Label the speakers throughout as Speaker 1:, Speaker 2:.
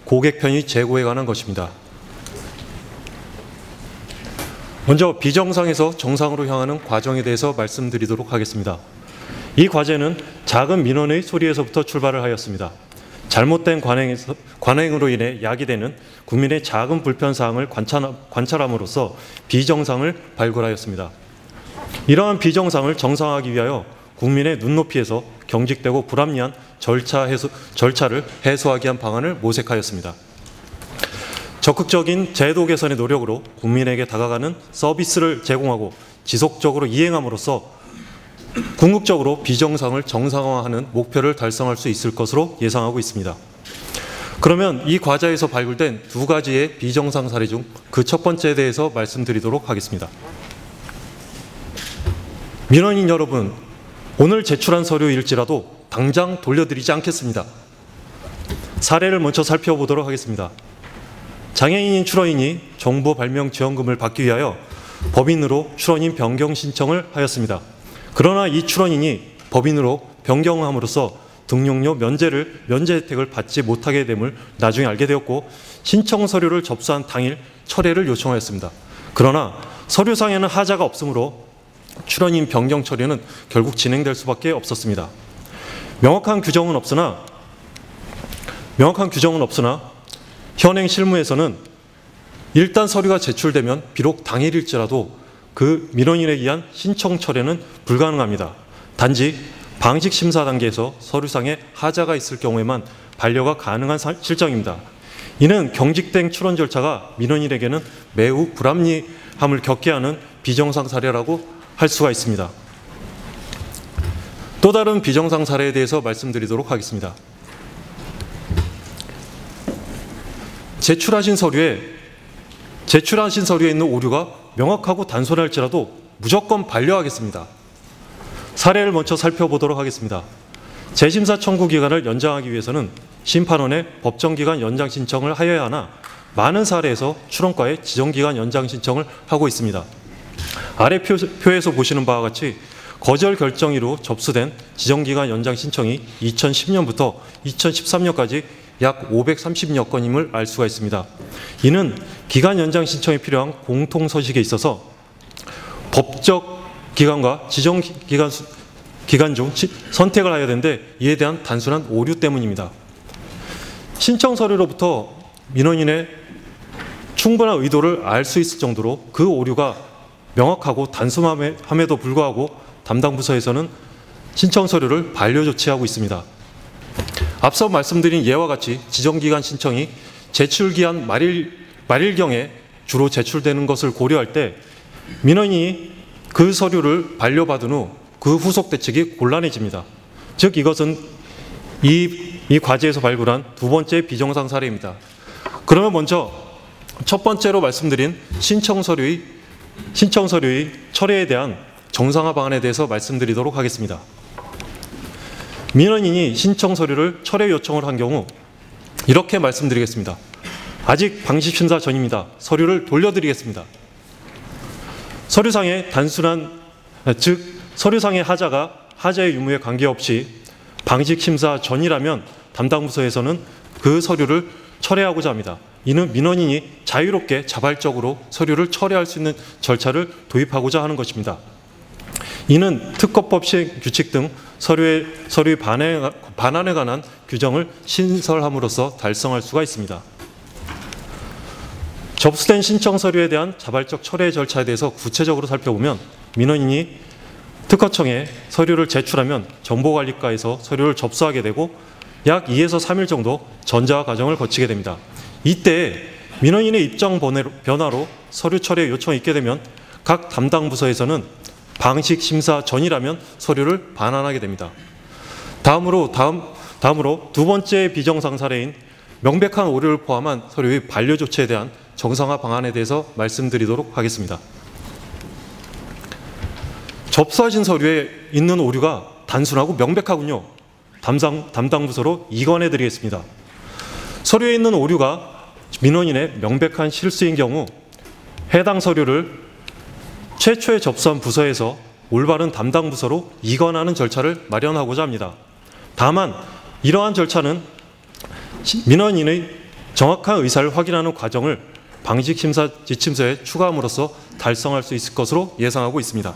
Speaker 1: 고객 편의 제고에 관한 것입니다. 먼저 비정상에서 정상으로 향하는 과정에 대해서 말씀드리도록 하겠습니다. 이 과제는 작은 민원의 소리에서부터 출발을 하였습니다. 잘못된 관행으로 인해 야기되는 국민의 작은 불편사항을 관찰함으로써 비정상을 발굴하였습니다. 이러한 비정상을 정상화하기 위하여 국민의 눈높이에서 경직되고 불합리한 절차를 해소하기 위한 방안을 모색하였습니다. 적극적인 제도 개선의 노력으로 국민에게 다가가는 서비스를 제공하고 지속적으로 이행함으로써 궁극적으로 비정상을 정상화하는 목표를 달성할 수 있을 것으로 예상하고 있습니다. 그러면 이 과제에서 발굴된 두 가지의 비정상 사례 중 그 첫 번째에 대해서 말씀드리도록 하겠습니다. 민원인 여러분, 오늘 제출한 서류일지라도 당장 돌려드리지 않겠습니다. 사례를 먼저 살펴보도록 하겠습니다. 장애인인 출원인이 정보 발명 지원금을 받기 위하여 법인으로 출원인 변경 신청을 하였습니다. 그러나 이 출원인이 법인으로 변경함으로써 등록료 면제 혜택을 받지 못하게 됨을 나중에 알게 되었고 신청 서류를 접수한 당일 철회를 요청하였습니다. 그러나 서류상에는 하자가 없으므로 출원인 변경 처리는 결국 진행될 수밖에 없었습니다. 명확한 규정은 없으나 현행 실무에서는 일단 서류가 제출되면 비록 당일일지라도 그 민원인에 의한 신청 철회는 불가능합니다. 단지 방식 심사 단계에서 서류상에 하자가 있을 경우에만 반려가 가능한 실정입니다. 이는 경직된 출원 절차가 민원인에게는 매우 불합리함을 겪게 하는 비정상 사례라고 할 수가 있습니다. 또 다른 비정상 사례에 대해서 말씀드리도록 하겠습니다. 제출하신 서류에 있는 오류가 명확하고 단순할지라도 무조건 반려하겠습니다. 사례를 먼저 살펴보도록 하겠습니다. 재심사 청구 기간을 연장하기 위해서는 심판원에 법정기간 연장 신청을 하여야 하나 많은 사례에서 출원과에 지정기간 연장 신청을 하고 있습니다. 아래 표에서 보시는 바와 같이 거절 결정이로 접수된 지정기간 연장 신청이 2010년부터 2013년까지 약 530여 건임을 알 수가 있습니다. 이는 기간 연장 신청에 필요한 공통서식에 있어서 법적 기간과 지정 기간 중 선택을 하여야 되는데 이에 대한 단순한 오류 때문입니다. 신청 서류로부터 민원인의 충분한 의도를 알 수 있을 정도로 그 오류가 명확하고 단순함에도 불구하고 담당 부서에서는 신청 서류를 반려 조치하고 있습니다. 앞서 말씀드린 예와 같이 지정기간 신청이 제출기한 말일경에 주로 제출되는 것을 고려할 때 민원인이 그 서류를 반려받은 후 그 후속 대책이 곤란해집니다. 즉 이것은 이 과제에서 발굴한 두 번째 비정상 사례입니다. 그러면 먼저 첫 번째로 말씀드린 신청 서류의 철회에 대한 정상화 방안에 대해서 말씀드리도록 하겠습니다. 민원인이 신청 서류를 철회 요청을 한 경우 이렇게 말씀드리겠습니다. 아직 방식 심사 전입니다. 서류를 돌려드리겠습니다. 서류상의 하자의 유무에 관계없이 방식 심사 전이라면 담당 부서에서는 그 서류를 철회하고자 합니다. 이는 민원인이 자유롭게 자발적으로 서류를 철회할 수 있는 절차를 도입하고자 하는 것입니다. 이는 특허법 시행 규칙 등 서류의 반환에 관한 규정을 신설함으로써 달성할 수가 있습니다. 접수된 신청 서류에 대한 자발적 철회 절차에 대해서 구체적으로 살펴보면 민원인이 특허청에 서류를 제출하면 정보관리과에서 서류를 접수하게 되고 약 2에서 3일 정도 전자 과정을 거치게 됩니다. 이때 민원인의 입장 변화로 서류 철회 요청이 있게 되면 각 담당 부서에서는 방식 심사 전이라면 서류를 반환하게 됩니다. 다음으로 두 번째 비정상 사례인 명백한 오류를 포함한 서류의 반려 조치에 대한 정상화 방안에 대해서 말씀드리도록 하겠습니다. 접수하신 서류에 있는 오류가 단순하고 명백하군요. 담당 부서로 이관해 드리겠습니다. 서류에 있는 오류가 민원인의 명백한 실수인 경우 해당 서류를 최초에 접수한 부서에서 올바른 담당 부서로 이관하는 절차를 마련하고자 합니다. 다만 이러한 절차는 민원인의 정확한 의사를 확인하는 과정을 방식심사 지침서에 추가함으로써 달성할 수 있을 것으로 예상하고 있습니다.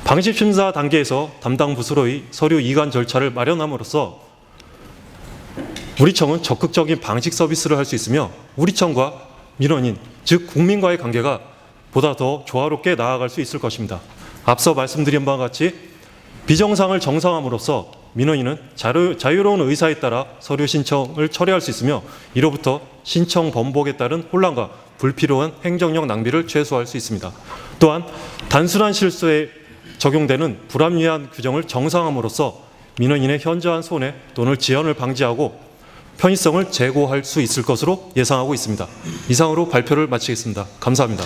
Speaker 1: 방식심사 단계에서 담당 부서로의 서류 이관 절차를 마련함으로써 우리 청은 적극적인 방식 서비스를 할 수 있으며 우리 청과 민원인, 즉 국민과의 관계가 보다 더 조화롭게 나아갈 수 있을 것입니다. 앞서 말씀드린 바와 같이 비정상을 정상함으로써 민원인은 자유로운 의사에 따라 서류 신청을 처리할 수 있으며 이로부터 신청 번복에 따른 혼란과 불필요한 행정력 낭비를 최소화할 수 있습니다. 또한 단순한 실수에 적용되는 불합리한 규정을 정상함으로써 민원인의 현저한 손해 또는 지연을 방지하고 편의성을 제고할 수 있을 것으로 예상하고 있습니다. 이상으로 발표를 마치겠습니다. 감사합니다.